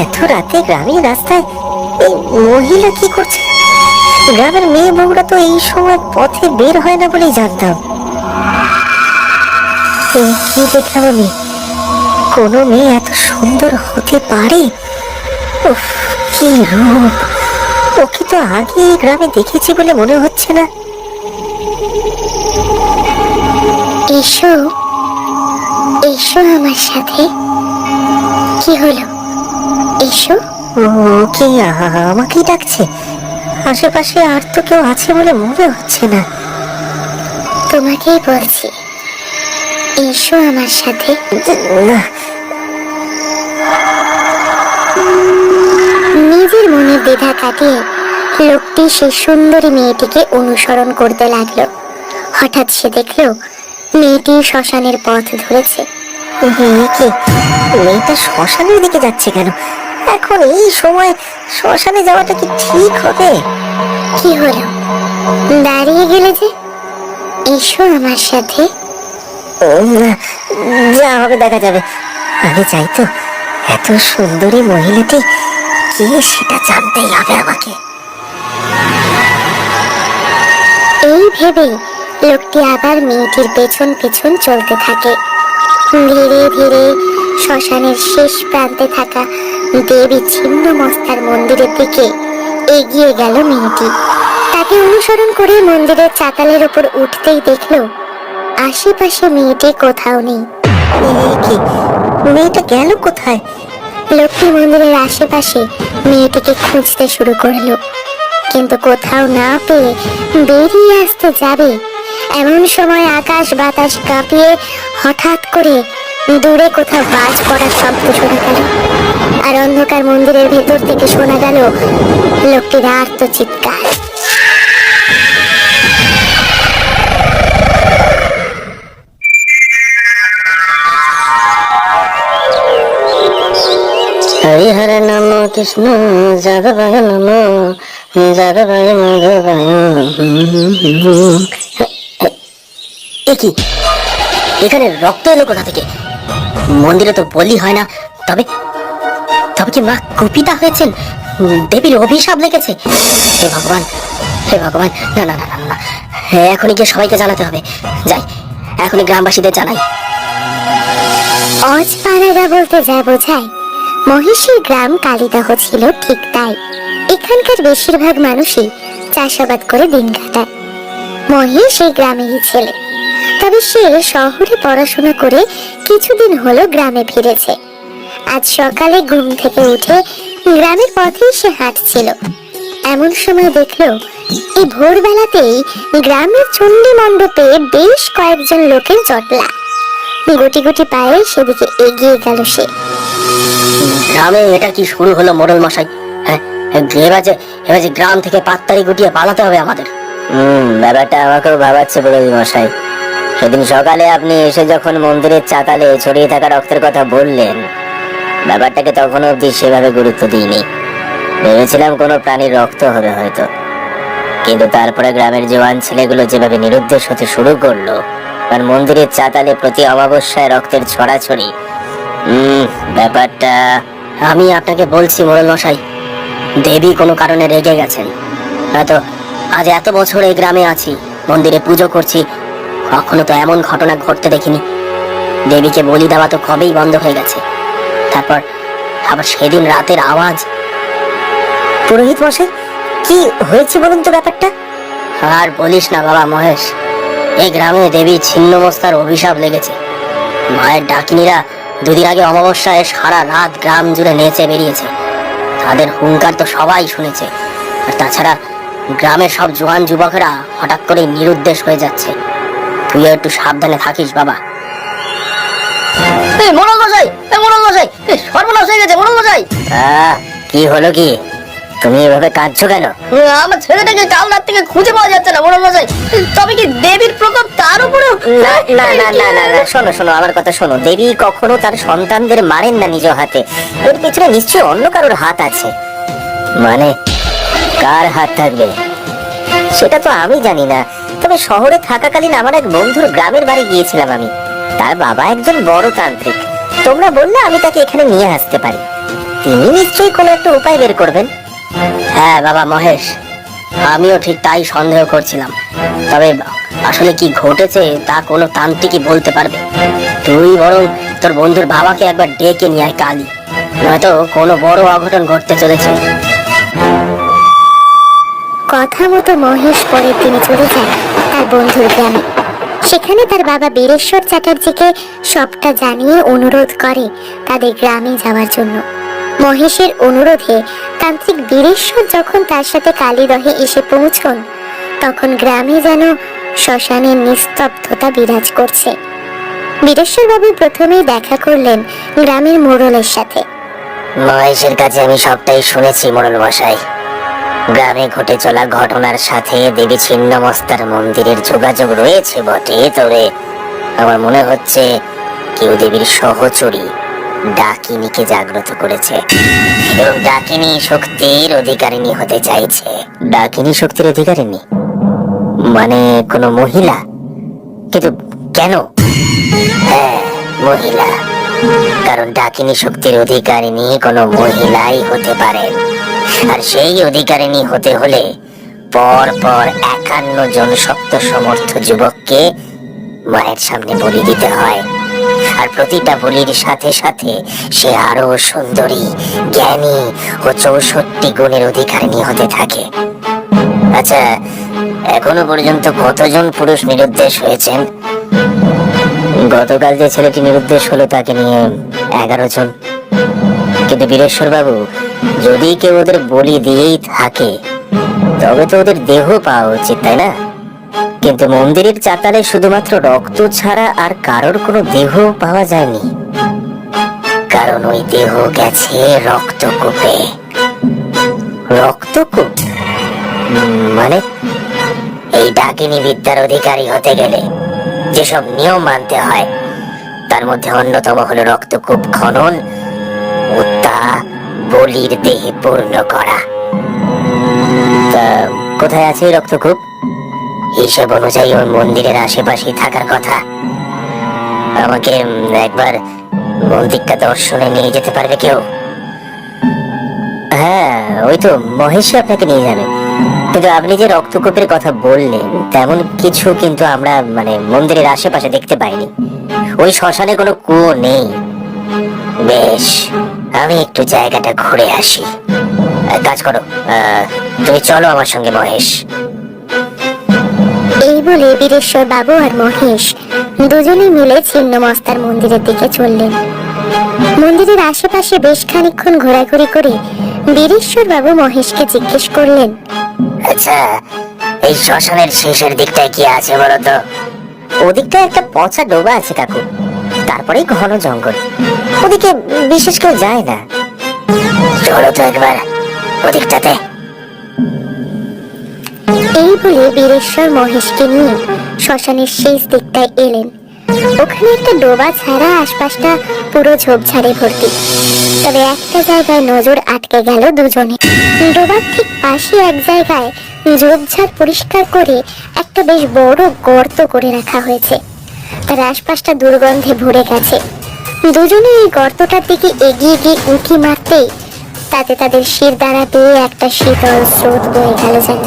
এত রাতে গ্রামের রাস্তায় এই মহিলা কি করছে? গ্রামের মেয়ে বউরা তো এই সময় পথে বের হয় না বলেই জানতাম। কি দেখলাম আমি? কোনো মেয়ে এত সুন্দর হতে পারে? উফ, কি রূপ! ওকে তো আগে এই গ্রামে দেখেছি বলে মনে হচ্ছে না। এসো এসো আমার সাথে। কি হলো? এসো। ও কি আমাকেই ডাকছে? আশেপাশে আর তো কেউ আছে বলে মনে হচ্ছে না। তোমাকেই বলছি, এসো আমার সাথে। নিজের মনের দ্বিধা কাটিয়ে লোকটি সেই সুন্দরী মেয়েটিকে অনুসরণ করতে লাগলো। হঠাৎ সে দেখলো মেয়েটি শ্মশানের পথ ধরেছে। কি, মেয়েটা শ্মশানের দিকে যাচ্ছে কেন? এখন এই সময় শ্মশানে যাওয়াটা কি ঠিক হবে? কি হলো, দাঁড়িয়ে গেলে যে? এসো আমার সাথে। যা হবে দেখা যাবে। আগে যাই তো, এত সুন্দরী মহিলাটি কে সেটা জানতেই হবে আমাকে। এই ভেবে লোকটি আবার মেয়েটির পেছন পেছন চলতে থাকে। ধীরে ধীরে শ্মশানের শেষ প্রান্তে থাকা দেবী ছিন্নমস্তার মন্দিরের দিকে এগিয়ে গেল মেয়েটি। তাকে অনুসরণ করে মন্দিরের চাতালের উপর উঠতেই দেখলো আশেপাশে মেয়েটি কোথাও নেই। কি, মেয়েটা গেল কোথায়? লোকটি মন্দিরের আশেপাশে মেয়েটিকে খুঁজতে শুরু করলো, কিন্তু কোথাও না পেয়ে বেরিয়ে আসতে যাবে এমন সময় আকাশ বাতাস কাঁপিয়ে হঠাৎ করে দূরে কোথাও বাজ পড়ার শব্দ শোনা গেল। আর অন্ধকার মন্দিরের ভেতর থেকে শোনা গেল লোকটির আর্ত চিৎকার। হরি হরে নম কৃষ্ণ যাদবায় নম যাদবায় মাধবায়। কি, এখানে রক্ত এলো কোথা থেকে? মন্দিরে তো বলি হয় না। তবে তবে কি মা কুপিতা হয়েছেন? দেবীর অভিশাপ লেগেছে? হে ভগবান, হে ভগবান! না না না না না, এখনই গিয়ে সবাইকে জানাতে হবে। যাই, এখনই গ্রামবাসীদের জানাই। অজপাড়ারা বলতে যা বোঝায়, মহিষীর গ্রাম কালিদাহ ছিল ঠিক তাই। এখানকার বেশিরভাগ মানুষই চাষাবাদ করে দিন কাটায়। মহিষ এই গ্রামেরই ছেলে, তবে সে শহরে পড়াশোনা করে কিছুদিন হলো গ্রামে ফিরেছে। আজ সকালে ঘুম থেকে উঠে গ্রামের পথেই সে হাঁটছিল। এমন সময় দেখলো এই ভোরবেলাতেই গ্রামের চণ্ডী মণ্ডপে বেশ কয়েকজন লোকের জটলা। গুটি গুটি পায়ে সেদিকে এগিয়ে গেল সে। গ্রামে এটা কি শুরু হলো মোড়ল মশাই? হ্যাঁ, এবার যে গ্রাম থেকে পাত্তারি গুটিয়ে পালাতে হবে আমাদের। ব্যাপারটা আমাকেও ভাবাচ্ছে বলে মশাই। সেদিন সকালে আপনি এসে যখন মন্দিরের চাতালে ছড়িয়ে থাকা রক্তের কথা বললেন, ব্যাপারটাকে তখন অব্দি সেভাবে গুরুত্ব দিইনি। ভেবেছিলাম কোনো প্রাণীর রক্ত হবে হয়তো, কিন্তু তারপরে গ্রামের জওয়ান ছেলেগুলো যেভাবে নিরুদ্দেশ হতে শুরু করলো, আর মন্দিরের চাতালে প্রতি অমাবস্যায় রক্তের ছড়াছড়ি, ব্যাপারটা আমি আপনাকে বলছি মোড়ল মশাই, দেবী কোনো কারণে রেগে গেছেন। হয়তো আজ এত বছর এই গ্রামে আছি, মন্দিরে পুজো করছি, কখনো তো এমন ঘটনা ঘটতে দেখিনি। দেবীকে বলি দেওয়া তো কবেই বন্ধ হয়ে গেছে। তারপর আবার সেদিন রাতের আওয়াজ। পুরোহিত মশাই, কি হয়েছে বলুন তো ব্যাপারটা? আর বলিস না বাবা মহেশ, এই গ্রামে দেবী ছিন্নমস্তার অভিশাপ লেগেছে। মায়ের ডাকিনীরা দুদিন আগে অমাবস্যায় সারা রাত গ্রাম জুড়ে নেচে বেরিয়েছে। তাদের হুঙ্কার তো সবাই শুনেছে। আর তাছাড়া গ্রামের সব জোয়ান যুবকেরা হঠাৎ করে নিরুদ্দেশ হয়ে যাচ্ছে। তুইও একটু সাবধানে থাকিস বাবা। মোড়ল মশাই, মোড়ল মশাই, সর্বনাশ হয়ে গেছে মোড়ল মশাই। কি হলো কি? তুমি এভাবে কাঁদছো কেন? আমার ছেলেটাকে কাল রাত থেকে খুঁজে পাওয়া যাচ্ছে না মোড়ল মশাই। তবে কি দেবীর প্রকোপ তার উপরেও? না না না না না না, শোনো শোনো, আমার কথা শোনো। দেবী কখনো তার সন্তানদের মারেন না নিজ হাতে। এর পিছনে নিশ্চয়ই অন্য কারোর হাত আছে। মানে কার হাত থাকবে সেটা তো আমি জানি না। তবে শহরে থাকাকালীন আমার এক বন্ধুর গ্রামের বাড়ি গিয়েছিলাম আমি। তার বাবা একজন বড় তান্ত্রিক। তোমরা বললে আমি তাকে এখানে নিয়ে আসতে পারি। তিনি নিশ্চয়ই কোনো একটা উপায় বের করবেন। হ্যাঁ বাবা মহেশ, আমিও ঠিক তাই সন্দেহ করছিলাম। তবে আসলে কি ঘটেছে তা কোনো তান্ত্রিকই বলতে পারবে। তুই বরং তোর বন্ধুর বাবাকে একবার ডেকে নিয়ে আয় কালই, নয়তো কোনো বড় অঘটন ঘটতে চলেছে। কথা মতো মহেশ পরের দিনে চলে যায় তার বন্ধুর গ্রামে। সেখানে তার বাবা বীরেশ্বর চ্যাটার্জিকে সবটা জানিয়ে অনুরোধ করে তাদের গ্রামে যাওয়ার জন্য। মহেশের অনুরোধে তান্ত্রিক বীরেশ্বর যখন তার সাথে কালীদহে এসে পৌঁছন, তখন গ্রামে যেন শ্মশানের নিস্তব্ধতা বিরাজ করছে। বীরেশ্বর বাবু প্রথমেই দেখা করলেন গ্রামের মোড়লের সাথে। মহেশের কাছে আমি সবটাই শুনেছি মোড়ল মশাই। গ্রামে ঘটে চলা ঘটনার সাথে দেবী ছিন্নমস্তার মন্দিরের যোগাযোগ রয়েছে বটে, তবে আমার মনে হচ্ছে কেউ দেবীর সহচরী ডাকিনীকে জাগ্রত করেছে এবং ডাকিনী শক্তির অধিকারিণী হতে চাইছে। ডাকিনী শক্তির অধিকারিণী মানে কোনো মহিলা? কিন্তু কেন? হ্যাঁ, মহিলা। কারণ ডাকিনী শক্তির অধিকারিণী কোনো মহিলাই হতে পারেন, আর সেই অধিকারিণী হতে হলে পর পর 51 জন শক্ত সমর্থ যুবককে মায়ের সামনে বলি দিতে হয়। আর প্রতিটা বলির সাথে সাথে সে আরো সুন্দরী, জ্ঞানী ও 64 গুণের অধিকারিণী হতে থাকে। আচ্ছা, এখনো পর্যন্ত কতজন পুরুষ নিরুদ্দেশ হয়েছেন? গতকাল যে ছেলেটি নিরুদ্দেশ হলো তাকে নিয়ে 11 জন। কিন্তু বীরেশ্বর বাবু, যদি কেউ ওদের বলি দিয়েই থাকে তবে তো ওদের দেহ পাওয়া উচিত, তাই না? কিন্তু মন্দিরের চাতালে শুধুমাত্র রক্ত ছাড়া আর কারোর কোনো দেহ পাওয়া যায়নি, কারণ ওই দেহ গেছে রক্তকূপে। রক্তকূপ মানে? এই ডাকিনী বিদ্যার অধিকারী হতে গেলে যেসব নিয়ম মানতে হয় তার মধ্যে অন্যতম হলো রক্তকূপ খনন ও তা বলির দেহে পূর্ণ করা। তা কোথায় আছে রক্তকূপ? হিসেব অনুযায়ী ওই মন্দিরের আশেপাশেই থাকার কথা। আমাকে একবার মন্দিরটা দর্শনে নিয়ে যেতে পারবে কেউ? হ্যাঁ, ওই তো মহেশ আপনাকে নিয়ে যাবে। কিন্তু আপনি যে রক্তকূপের কথা বললেন তেমন কিছু কিন্তু আমরা মন্দিরের আশেপাশে দেখতে পাইনি। ওই শ্মশানে কোনো কুয়ো নেই। বেশ, আমি একটু জায়গাটা ঘুরে আসি। এক কাজ করো, তুমি চলো আমার সঙ্গে মহেশ। এই বলে বীরেশ্বর বাবু আর মহেশ দুজনে মিলে ছিন্নমস্তার মন্দিরের দিকে চললেন। মন্দিরের আশেপাশে বেশ খানিকক্ষণ ঘোরাঘুরি করে বীরেশ্বর বাবু মহেশকে জিজ্ঞেস করলেন, আচ্ছা, এই শ্মশানের শেষের দিকটায় কি আছে বলো তো? ওদিকটা একটা পচা ডোবা আছে কাকু, তারপরেই ঘন জঙ্গল। ওদিকে বিশেষ কেউ যায় না। চলো তো একবার ওদিকটাতে। এই বলে বীরেশ্বর মহেশকে নিয়ে শ্মশানের শেষ দিকটায় এলেন। ওখানে একটা ডোবা ছাড়া আশপাশটা পুরো ঝোপঝাড়ে ভর্তি। তবে একটা জায়গায় নজর আটকে গেল দুজনে। ডোবার ঠিক পাশে এক জায়গায় ঝোপঝাড় পরিষ্কার করে একটা বেশ বড় গর্ত করে রাখা হয়েছে। তার আশপাশটা দুর্গন্ধে ভরে গেছে। দুজনে এই গর্তটার দিকে এগিয়ে গিয়ে উঁকি মারতেই তাতে তাদের শির দ্বারা বেয়ে একটা শীতল স্রোত বয়ে গেল যেন।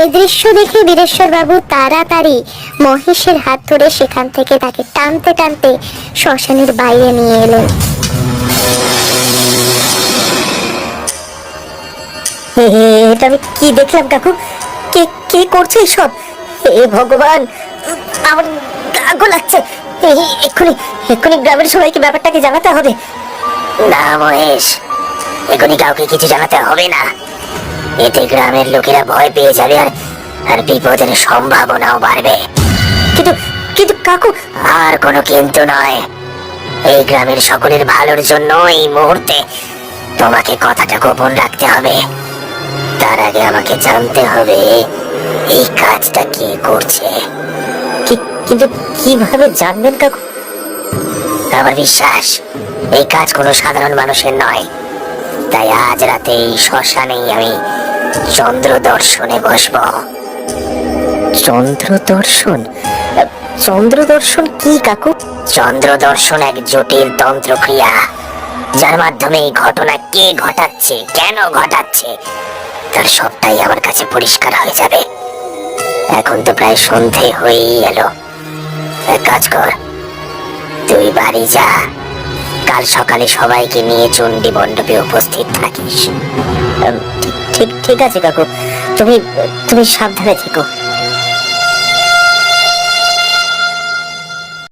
এই দৃশ্য দেখে বীরেশ্বর বাবু তাড়াতাড়ি মহেশের হাত ধরে সেখান থেকে তাকে টানতে টানতে শ্মশানের বাইরে নিয়ে এলেন। এটা আমি কি দেখলাম কাকু? কে কে করছে এসব? হে ভগবান, আমার গা লাগছে। এক্ষুনি এক্ষুনি গ্রামের সবাইকে ব্যাপারটাকে জানাতে হবে। না মহেশ, এক্ষুনি কাউকে কিছু জানাতে হবে না। এতে গ্রামের লোকেরা ভয় পেয়ে যাবে আর আর বিপদের সম্ভাবনাও বাড়বে। কিন্তু কিন্তু কাকু, আর কোনো কিন্তু নয়। এই গ্রামের সকলের ভালোর জন্য এই মুহূর্তে তোমাকে কথাটা গোপন রাখতে হবে। তার আগে আমাকে জানতে হবে এই কাজটা কে করছে। কিন্তু কিভাবে জানবেন কাকু? আমার বিশ্বাস এই কাজ কোনো সাধারণ মানুষের নয়। তাই আজ রাতে এই শ্মশানেই আমি চন্দ্র দর্শনে বসবো। চন্দ্র দর্শন? চন্দ্র দর্শন কি কাকু? চন্দ্র দর্শন এক জটিল তন্ত্রক্রিয়া, যার মাধ্যমে এই ঘটনা কে ঘটাচ্ছে, কেন ঘটাচ্ছে, তার সবটাই আমার কাছে পরিষ্কার হয়ে যাবে। এখন তো প্রায় সন্ধে হয়েই এলো। এক কাজ কর, তুই বাড়ি যা, কাল সকালে সবাইকে নিয়ে চণ্ডী মণ্ডপে উপস্থিত থাকিস। ঠিক ঠিক ঠিক আছে কাকু, তুমি তুমি সাবধানে থেকো।